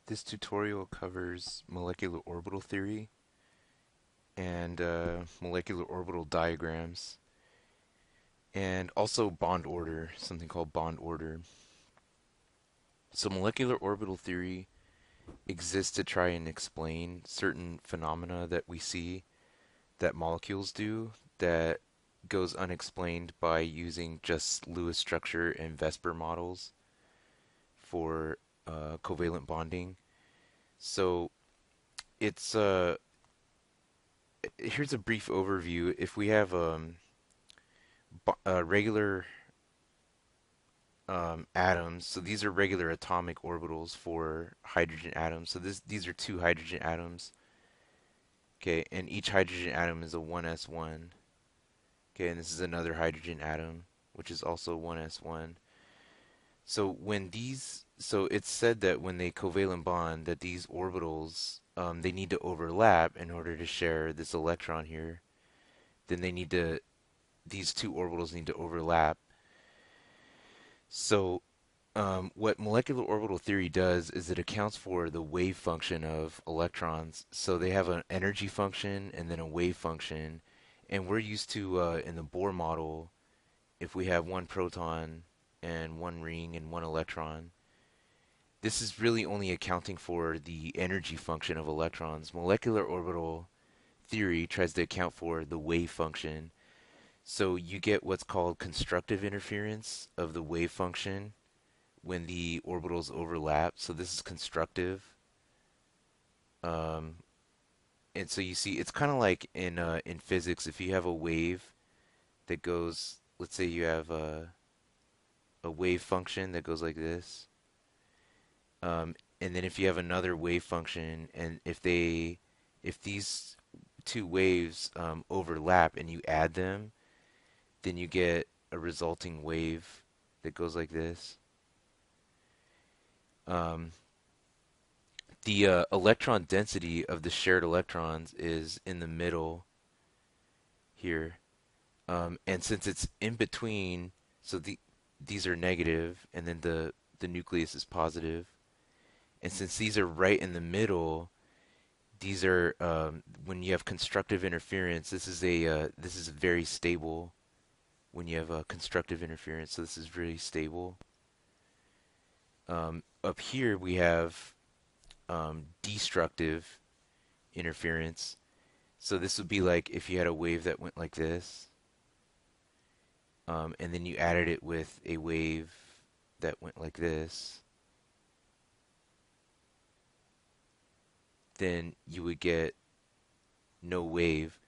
This tutorial covers molecular orbital theory and molecular orbital diagrams, and also bond order, something called bond order. So, molecular orbital theory exists to try and explain certain phenomena that we see that molecules do that goes unexplained by using just Lewis structure and Vesper models for covalent bonding. So, it's here's a brief overview. If we have regular atoms, so these are regular atomic orbitals for hydrogen atoms. So these are two hydrogen atoms, okay, and each hydrogen atom is a 1s1, okay, and this is another hydrogen atom, which is also 1s1. So it's said that when they covalent bond, that these orbitals, they need to overlap in order to share this electron here. Then these two orbitals need to overlap. So what molecular orbital theory does is it accounts for the wave function of electrons. So they have an energy function and then a wave function. And we're used to, in the Bohr model, if we have one proton and one ring and one electron, this is really only accounting for the energy function of electrons. Molecular orbital theory tries to account for the wave function. So you get what's called constructive interference of the wave function when the orbitals overlap. So this is constructive. Um, and so you see, it's kind of like in physics, if you have a wave that goes, let's say you have a wave function that goes like this, and then if you have another wave function, and if these two waves overlap and you add them, then you get a resulting wave that goes like this. Um, the electron density of the shared electrons is in the middle here. And since it's in between, so these are negative, and then the nucleus is positive. And since these are right in the middle, these are when you have constructive interference. This is very stable when you have a constructive interference. So this is really stable. Up here we have destructive interference. So this would be like if you had a wave that went like this, and then you added it with a wave that went like this, then you would get no wave.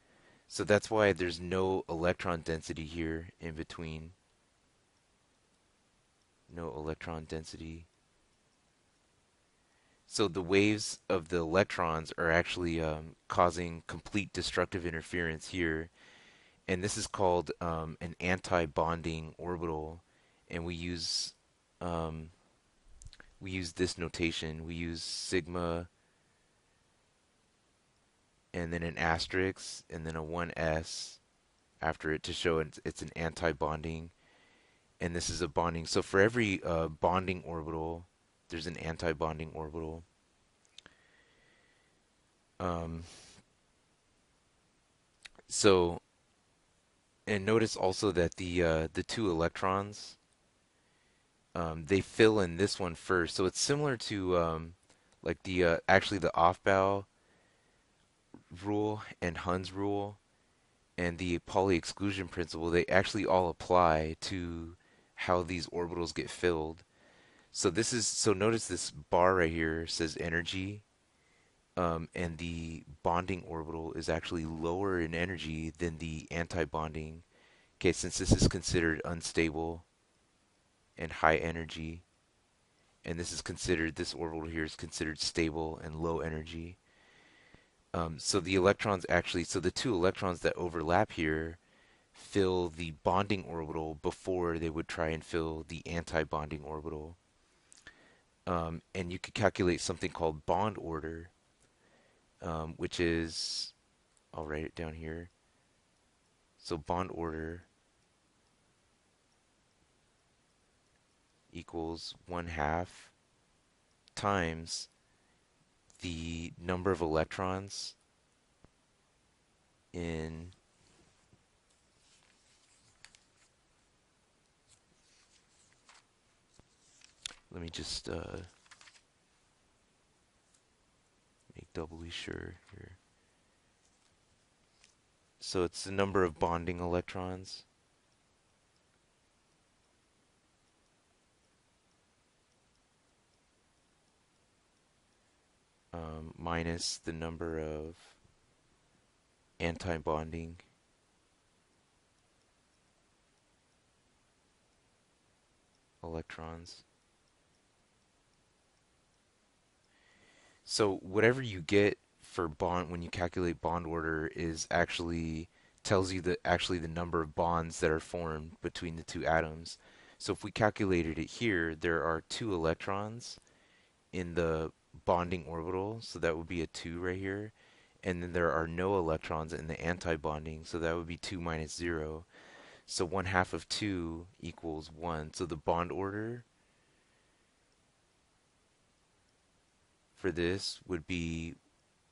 So that's why there's no electron density here in between. No electron density. So the waves of the electrons are actually causing complete destructive interference here. And this is called an anti-bonding orbital. And um, we use this notation. We use sigma and then an asterisk and then a 1s after it to show it's an anti-bonding. And this is a bonding. So for every bonding orbital, there's an anti-bonding orbital. Um, so and notice also that the two electrons, they fill in this one first. So it's similar to like the actually the Aufbau rule and Hund's rule and the Pauli exclusion principle. They actually all apply to how these orbitals get filled. So notice this bar right here says energy, and the bonding orbital is actually lower in energy than the anti-bonding. Okay, since this is considered unstable and high energy, and this orbital here is considered stable and low energy. So the two electrons that overlap here fill the bonding orbital before they would try and fill the anti-bonding orbital. And you could calculate something called bond order, which is, I'll write it down here. So bond order equals 1/2 times. the number of electrons in, let me just make doubly sure here. So it's the number of bonding electrons minus the number of anti-bonding electrons. So whatever you get for bond when you calculate bond order is actually tells you the number of bonds that are formed between the two atoms. So if we calculated it here, there are two electrons in the bonding orbital, so that would be a 2 right here. And then there are no electrons in the anti-bonding, so that would be 2 minus 0. So 1/2 of 2 equals 1. So the bond order for this would be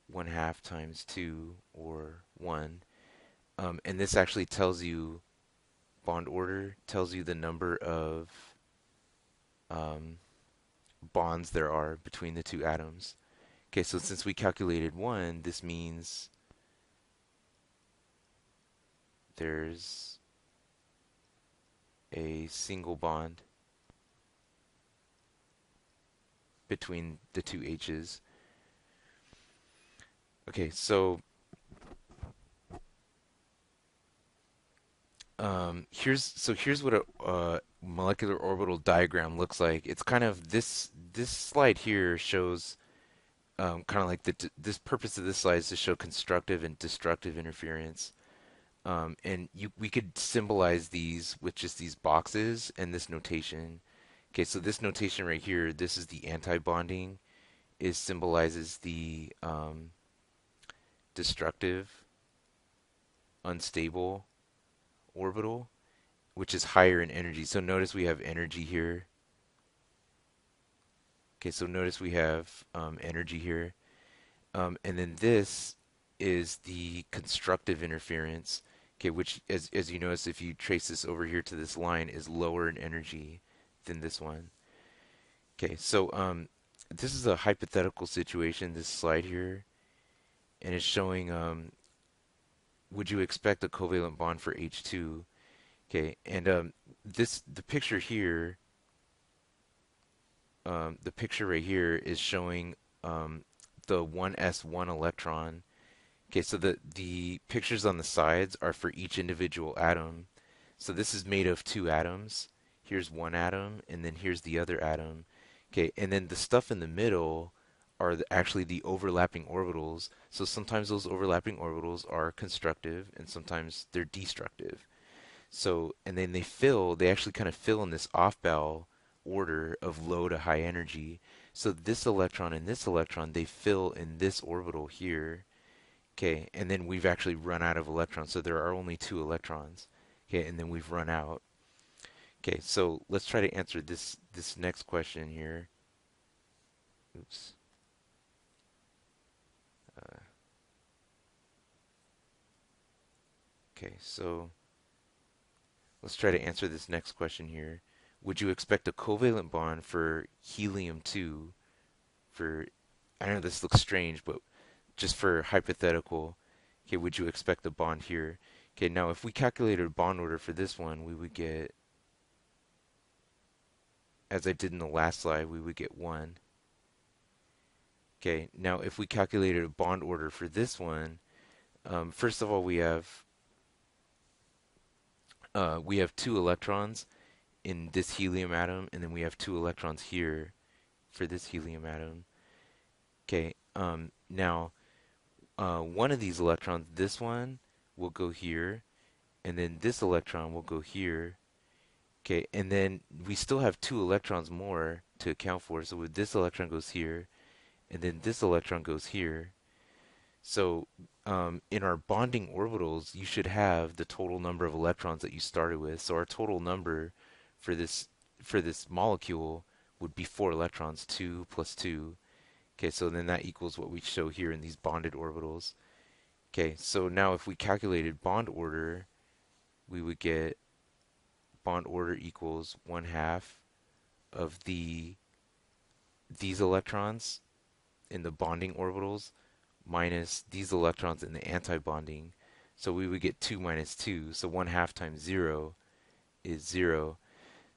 1/2 times 2, or 1. And this actually tells you, bond order tells you the number of um, bonds there are between the two atoms. Okay, so since we calculated 1, this means there's a single bond between the two H's. Okay, so here's what a molecular orbital diagram looks like. It's kind of this slide here shows kind of like this purpose of this slide is to show constructive and destructive interference. And we could symbolize these with just these boxes and this notation. Okay, so this notation right here, this is the anti-bonding, is symbolizes the destructive, unstable orbital, which is higher in energy. So notice we have energy here. Okay, so notice we have energy here. And then this is the constructive interference, okay, which, as you notice, if you trace this over here to this line, is lower in energy than this one. Okay, so this is a hypothetical situation, this slide here, and it's showing would you expect a covalent bond for H2? Okay, and the picture here, the picture right here is showing the 1s1 electron. Okay, so the pictures on the sides are for each individual atom. So this is made of two atoms. Here's one atom, and then here's the other atom. Okay, and then the stuff in the middle are actually the overlapping orbitals. So sometimes those overlapping orbitals are constructive, and sometimes they're destructive. So, and then they actually kind of fill in this off-bell order of low to high energy. So this electron and this electron, they fill in this orbital here. Okay, and then we've actually run out of electrons, so there are only two electrons. Okay, and then we've run out. Okay, so let's try to answer this next question here. Oops. Uh, okay, so let's try to answer this next question here. Would you expect a covalent bond for helium-2 for, I know this looks strange, but just for hypothetical, okay, would you expect a bond here? Okay, now if we calculated a bond order for this one, we would get, as I did in the last slide, we would get 1. Okay, now if we calculated a bond order for this one, first of all, we have two electrons in this helium atom, and then we have two electrons here for this helium atom. Okay, now one of these electrons, this one, will go here, and then this electron will go here. Okay, and then we still have two electrons more to account for. So this electron goes here, and then this electron goes here. So in our bonding orbitals, you should have the total number of electrons that you started with. So our total number for this molecule would be 4 electrons, 2 plus 2. Okay, so then that equals what we show here in these bonded orbitals. Okay, so now if we calculated bond order, we would get bond order equals 1/2 of these electrons in the bonding orbitals minus these electrons in the anti-bonding. So we would get 2 minus 2. So 1/2 times 0 is 0.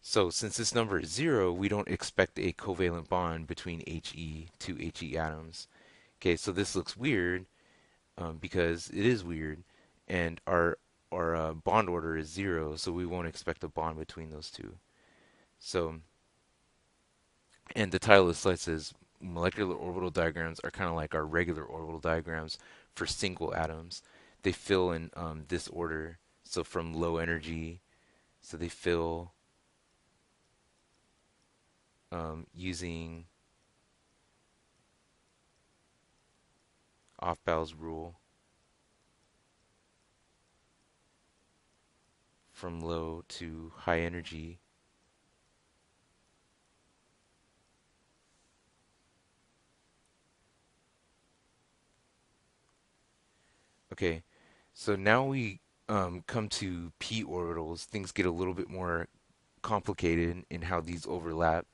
So since this number is 0, we don't expect a covalent bond between two He atoms. Okay, so this looks weird because it is weird, and our bond order is 0, so we won't expect a bond between those two. So, and the title of the slide says molecular orbital diagrams are kind of like our regular orbital diagrams for single atoms. They fill in this order. So from low energy, so they fill using Aufbau's rule from low to high energy. Okay, so now we come to p orbitals. Things get a little bit more complicated in how these overlap.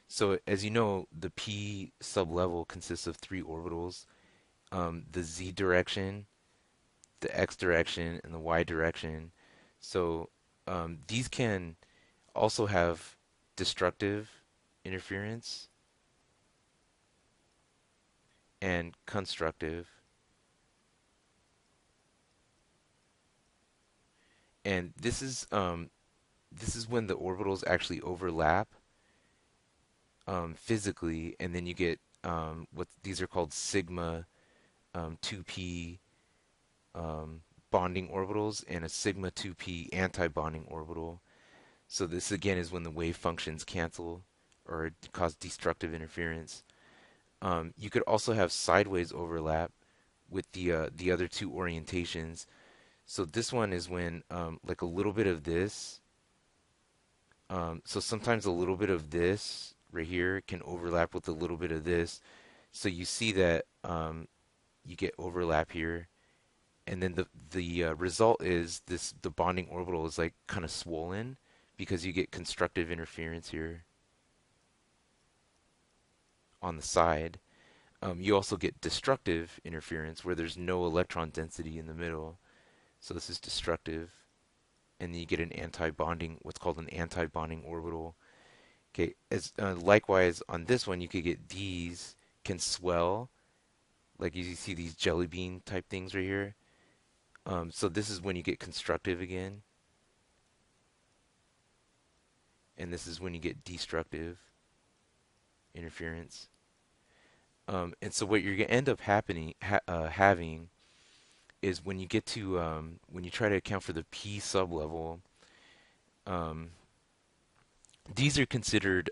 So as you know, the p sublevel consists of three orbitals, the z direction, the x direction, and the y direction. So these can also have destructive interference and constructive. And this is when the orbitals actually overlap physically, and then you get what these are called sigma 2p bonding orbitals and a sigma 2p anti-bonding orbital. So this again is when the wave functions cancel or cause destructive interference. You could also have sideways overlap with the other two orientations. So this one is when like a little bit of this. So sometimes a little bit of this right here can overlap with a little bit of this. So you see that you get overlap here, and then the result is the bonding orbital is like kind of swollen because you get constructive interference here on the side. You also get destructive interference where there's no electron density in the middle. So this is destructive. And then you get an anti-bonding, what's called an anti-bonding orbital. Okay, as likewise on this one, you could get these can swell, like you see these jelly bean type things right here. So this is when you get constructive again, and this is when you get destructive interference. And so what you're gonna end up having is when you get to when you try to account for the p sublevel, um, these are considered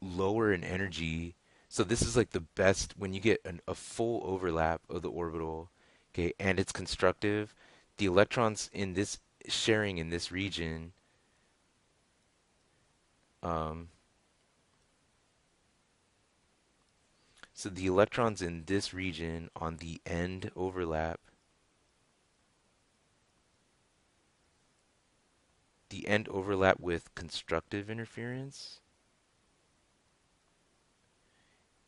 lower in energy. So this is like the best when you get a full overlap of the orbital, okay, and it's constructive. The electrons in this sharing in this region, um, so the electrons in this region on the end overlap, the end overlap with constructive interference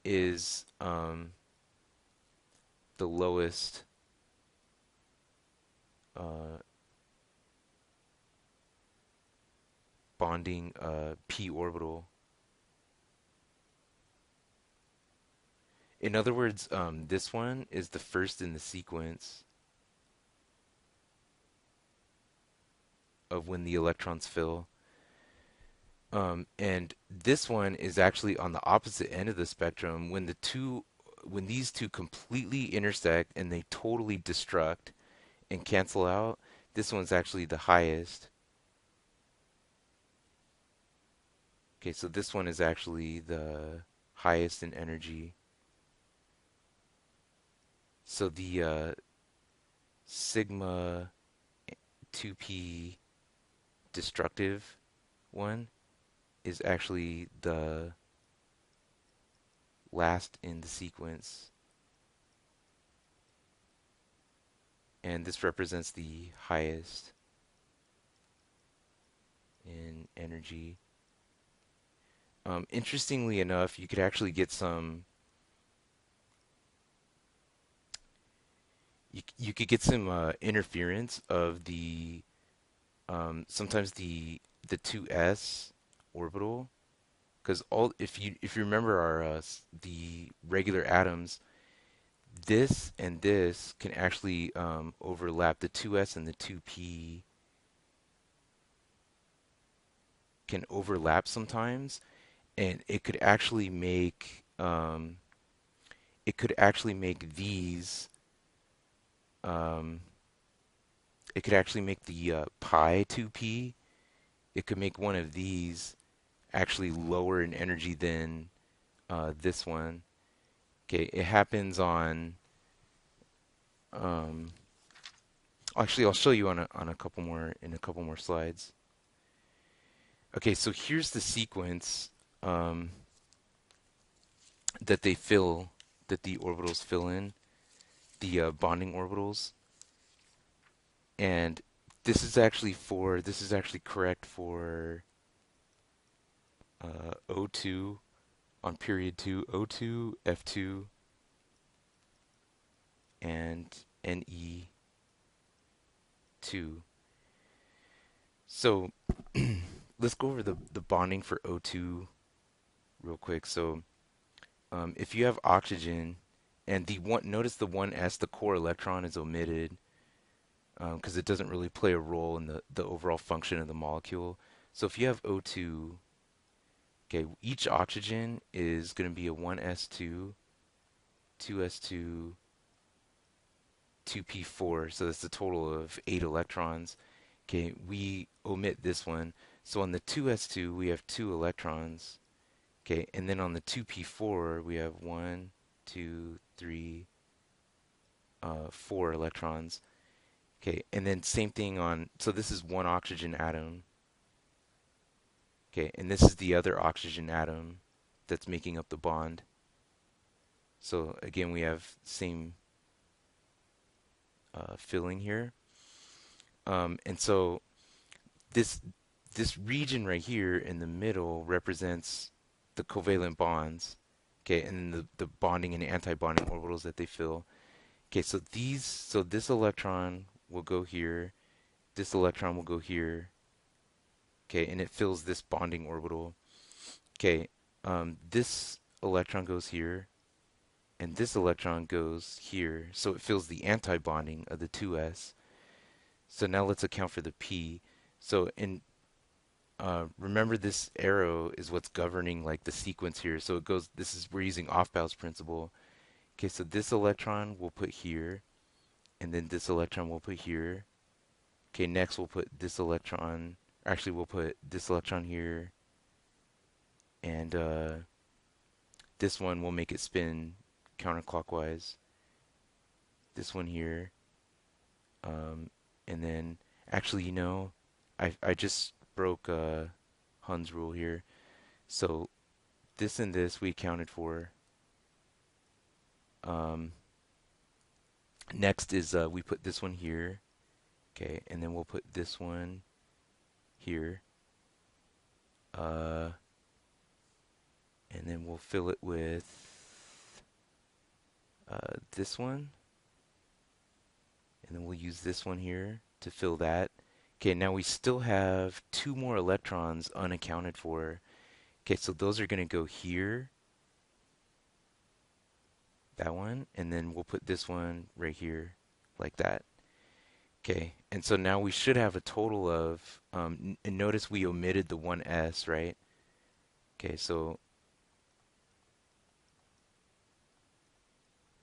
is the lowest uh, bonding p orbital. In other words, this one is the first in the sequence of when the electrons fill. And this one is actually on the opposite end of the spectrum when when these two completely intersect and they totally destruct and cancel out. This one's actually the highest. Okay, so this one is actually the highest in energy. So the sigma 2p destructive one is actually the last in the sequence, and this represents the highest in energy. Interestingly enough, you could actually get you could get some interference of the sometimes the 2s orbital, because all if you remember our the regular atoms, this and this can actually overlap. The 2s and the 2p can overlap sometimes, and it could actually make these um, it could actually make the pi 2p. It could make one of these actually lower in energy than this one. Okay, it happens on. Um, Actually, I'll show you on a couple more in a couple more slides. Okay, so here's the sequence um, that they fill, that the orbitals fill in, the bonding orbitals, and this is actually correct for O2 on period 2, O2, F2, and Ne2. So let's go over the bonding for O2 real quick. So if you have oxygen and the one, notice the 1s, the core electron is omitted because it doesn't really play a role in the overall function of the molecule. So if you have O2, okay, each oxygen is going to be a 1s2, 2s2, 2p4. So that's a total of 8 electrons. Okay, we omit this one. So on the 2s2, we have 2 electrons. Okay, and then on the 2p4, we have one, two, three, 4 electrons. Okay, and then same thing on, so this is one oxygen atom. Okay, and this is the other oxygen atom that's making up the bond. So again, we have same filling here. And so this this region right here in the middle represents the covalent bonds. Okay, and the bonding and anti-bonding orbitals that they fill. Okay, so this electron will go here, this electron will go here. Okay, and it fills this bonding orbital. Okay, this electron goes here, and this electron goes here. So it fills the anti-bonding of the 2s. So now let's account for the p. So in remember this arrow is what's governing like the sequence here. So it goes. This is we're using Aufbau's principle. Okay, so this electron we'll put here, and then this electron we'll put here. Okay, next we'll put this electron. Actually, we'll put this electron here, and this one will make it spin counterclockwise. This one here, um, and then actually, I just broke Hund's rule here. So this and this we accounted for. Um, Next is we put this one here, okay, and then we'll put this one here, uh, and then we'll fill it with this one, and then we'll use this one here to fill that. Okay, now we still have 2 more electrons unaccounted for. Okay, so those are going to go here, that one, and then we'll put this one right here, like that. Okay, and so now we should have a total of, and notice we omitted the 1s, right? Okay, so,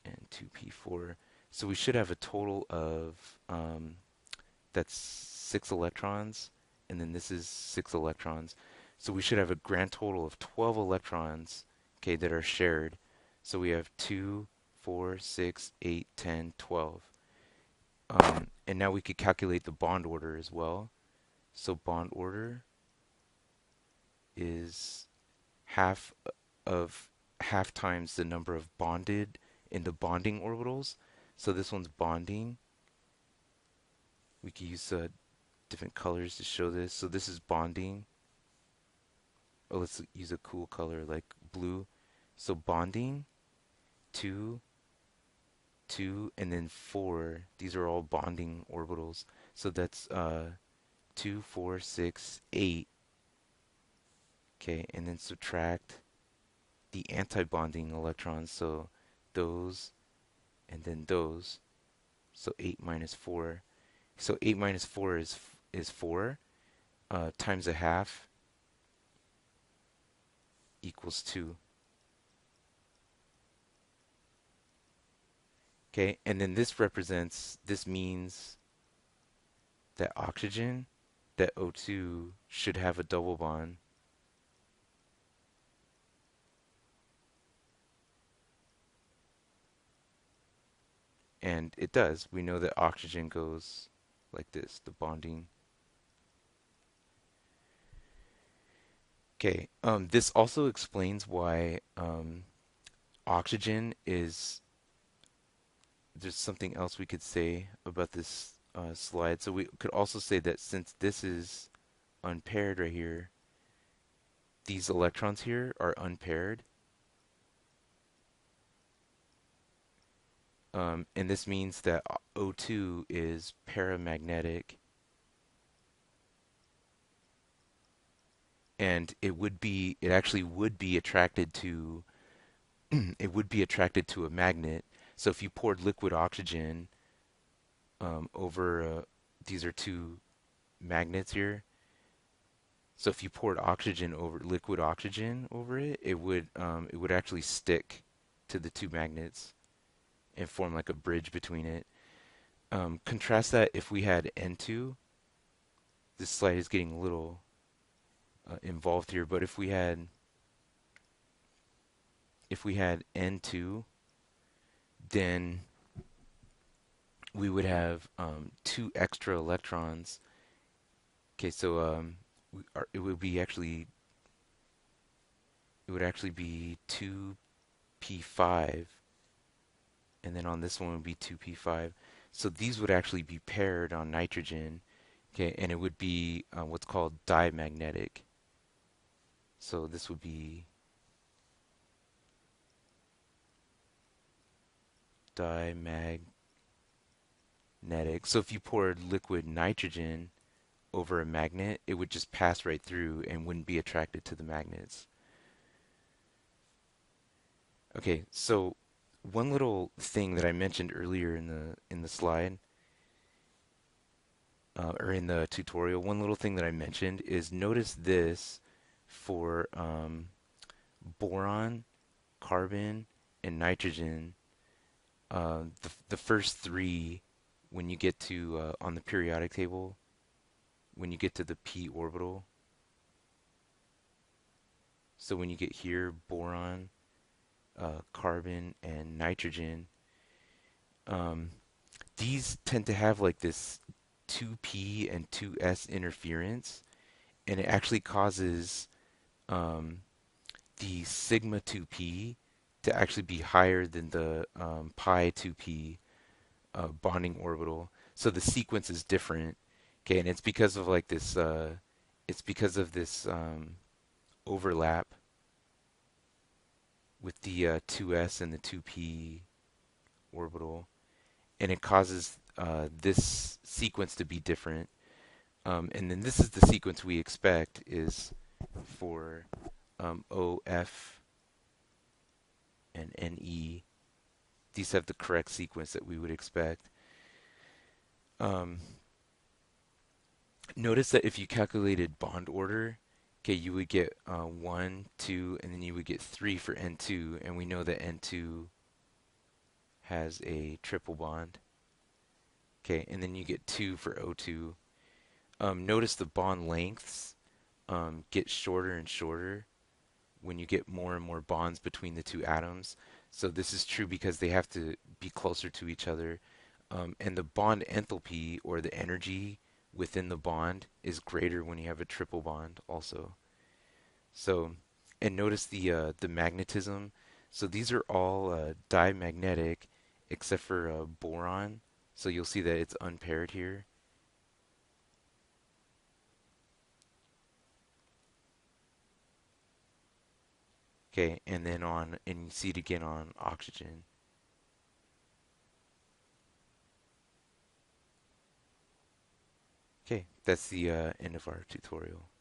and 2p4. So we should have a total of, that's 6 electrons, and then this is 6 electrons. So we should have a grand total of 12 electrons, okay, that are shared. So we have 2, 4, 6, 8, 10, 12. And now we could calculate the bond order as well. So bond order is half of half times the number of bonded in the bonding orbitals. So this one's bonding. We can use different colors to show this. So this is bonding. Oh, let's use a cool color like blue. So bonding, two, two, and then four. These are all bonding orbitals. So that's two, four, six, eight. Okay, and then subtract the anti-bonding electrons. So those and then those. So 8 minus 4. So 8 minus 4 is 4 times a half equals 2. Okay, and then this means that oxygen, that O2 should have a double bond. And it does. We know that oxygen goes like this, the bonding. Okay, this also explains why oxygen is, there's something else we could say about this slide. So we could also say that since this is unpaired right here, these electrons here are unpaired. And this means that O2 is paramagnetic, and it actually would be attracted to, it would be attracted to a magnet. So if you poured liquid oxygen over, these are two magnets here. So if you poured oxygen over liquid oxygen over it, it would actually stick to the two magnets and form like a bridge between it. Contrast that if we had N2. This slide is getting a little involved here, but if we had N2, then we would have two extra electrons. Okay, so it would actually be 2p5, and then on this one would be 2p5. So these would actually be paired on nitrogen. Okay, and it would be what's called dimagnetic. So this would be dimagnetic. So if you poured liquid nitrogen over a magnet, it would just pass right through and wouldn't be attracted to the magnets. Okay, so one little thing that I mentioned earlier in the slide or in the tutorial, one little thing that I mentioned is notice this for boron, carbon, and nitrogen. The first three, when you get to on the periodic table, when you get to the p orbital. So when you get here, boron, carbon, and nitrogen, um, these tend to have like this 2p and 2s interference, and it actually causes um, the sigma 2p to actually be higher than the pi 2p bonding orbital. So the sequence is different. Okay, and it's because of like this. It's because of this overlap with the 2s and the 2p orbital, and it causes this sequence to be different. And then this is the sequence we expect is for OF and NE. These have the correct sequence that we would expect. Um, Notice that if you calculated bond order, okay, you would get 1, 2, and then you would get 3 for N2, and we know that N2 has a triple bond. Okay, and then you get 2 for O2. Notice the bond lengths get shorter and shorter when you get more and more bonds between the two atoms. So this is true because they have to be closer to each other. And the bond enthalpy, or the energy within the bond, is greater when you have a triple bond also. So, and notice the magnetism. So these are all diamagnetic except for boron. So you'll see that it's unpaired here. Okay, and then and you see it again on oxygen. Okay, that's the end of our tutorial.